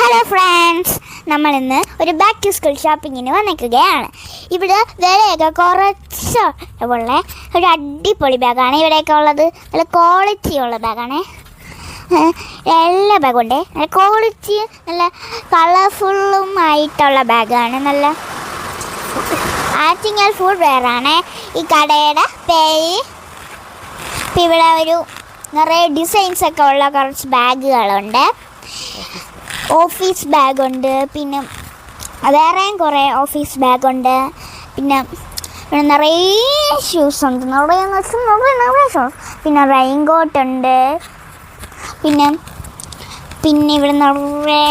Hello friends, നമ്മളിന്ന് ഒരു back to school ഷോപ്പിങ്ങിന് വന്നിരിക്കുകയാണ്. ഇവിടെ വിലയൊക്കെ കുറച്ച് ഉള്ള ഒരു അടിപൊളി ബാഗാണ് ഇവിടെയൊക്കെ ഉള്ളത്. നല്ല ക്വാളിറ്റി ഉള്ള ബാഗാണ്. എല്ലാ ബാഗുണ്ട്. നല്ല ക്വാളിറ്റി, നല്ല കളർഫുള്ളും ആയിട്ടുള്ള ബാഗാണ്. നല്ല ആറ്റിങ്ങൽ ഫുഡ് വെയറാണ് ഈ കടയുടെ പേര്. ഇപ്പം ഇവിടെ ഒരു നിറയെ ഡിസൈൻസൊക്കെ ഉള്ള കുറച്ച് ബാഗുകളുണ്ട്. ഓഫീസ് ബാഗുണ്ട്, പിന്നെ വേറെയും കുറേ ഓഫീസ് ബാഗുണ്ട്. പിന്നെ ഇവിടെ നിറയെ ഷൂസ് ഉണ്ട്, നിറയെ ഷൂസ്. പിന്നെ റെയിൻ കോട്ടുണ്ട്. പിന്നെ ഇവിടെ നിറയെ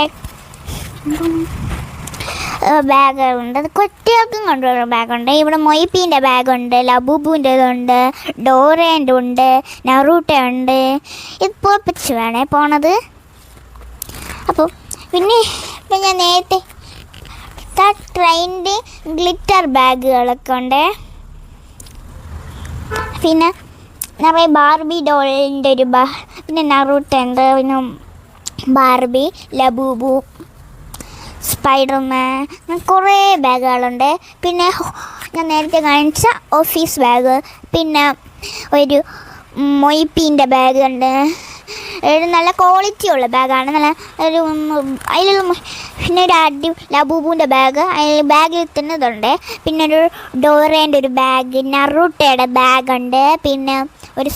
ബാഗുകളുണ്ട്. കുട്ടികൾക്കും കൊണ്ടുവരുന്ന ബാഗുണ്ട്. ഇവിടെ മൊയ്പീൻ്റെ ബാഗുണ്ട്, ലബൂബുൻ്റെതുണ്ട്, ഡോറേൻ്റെ ഉണ്ട്, നറൂട്ട ഉണ്ട്. ഇപ്പോൾ പിച്ച് വേണേ പോണത്. അപ്പോൾ പിന്നെ ഇപ്പം ഞാൻ നേരത്തെ ട്രെയിനിൻ്റെ ഗ്ലിറ്റർ ബാഗുകളൊക്കെ ഉണ്ട്. പിന്നെ നിറയെ ബാർബി ഡോളിൻ്റെ ഒരു പിന്നെ നറൂട്ട ഉണ്ട്, പിന്നെ ബാർബി, ലബൂബു, സ്പൈഡർമാൻ, കുറേ ബാഗുകളുണ്ട്. പിന്നെ ഞാൻ നേരത്തെ കാണിച്ച ഓഫീസ് ബാഗ്, പിന്നെ ഒരു മൊയ്പീൻ്റെ ബാഗുണ്ട്. ഒരു നല്ല ക്വാളിറ്റി ഉള്ള ബാഗാണ്. നല്ല ഒരു അതിലുള്ള പിന്നെ ഒരു ലബൂബുൻ്റെ ബാഗ്, അതിൽ ബാഗിൽ തിന്നതുണ്ട്. പിന്നെ ഒരു ഡോറേൻ്റെ ഒരു ബാഗ്, നറൂട്ടയുടെ ബാഗുണ്ട്, പിന്നെ ഒരു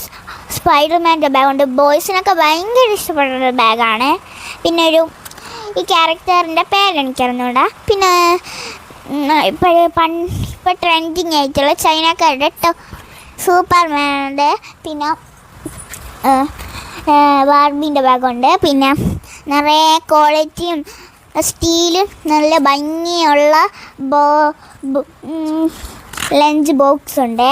സ്പൈഡർമാൻ്റെ ബാഗുണ്ട്. ബോയ്സിനൊക്കെ ഭയങ്കര ഇഷ്ടപ്പെടുന്ന ബാഗാണ്. പിന്നെ ഒരു ഈ ക്യാരക്ടറിൻ്റെ പേരെനിക്കറിഞ്ഞൂടാ. പിന്നെ ഇപ്പോൾ ട്രെൻഡിങ് ആയിട്ടുള്ള ചൈനക്കാരുടെ സൂപ്പർമാനുണ്ട്. പിന്നെ ബാർബീൻ്റെ ബാഗുണ്ട്. പിന്നെ നിറയെ ക്വാളിറ്റിയും സ്റ്റീലും നല്ല ഭംഗിയുള്ള ലഞ്ച് ബോക്സ് ഉണ്ട്.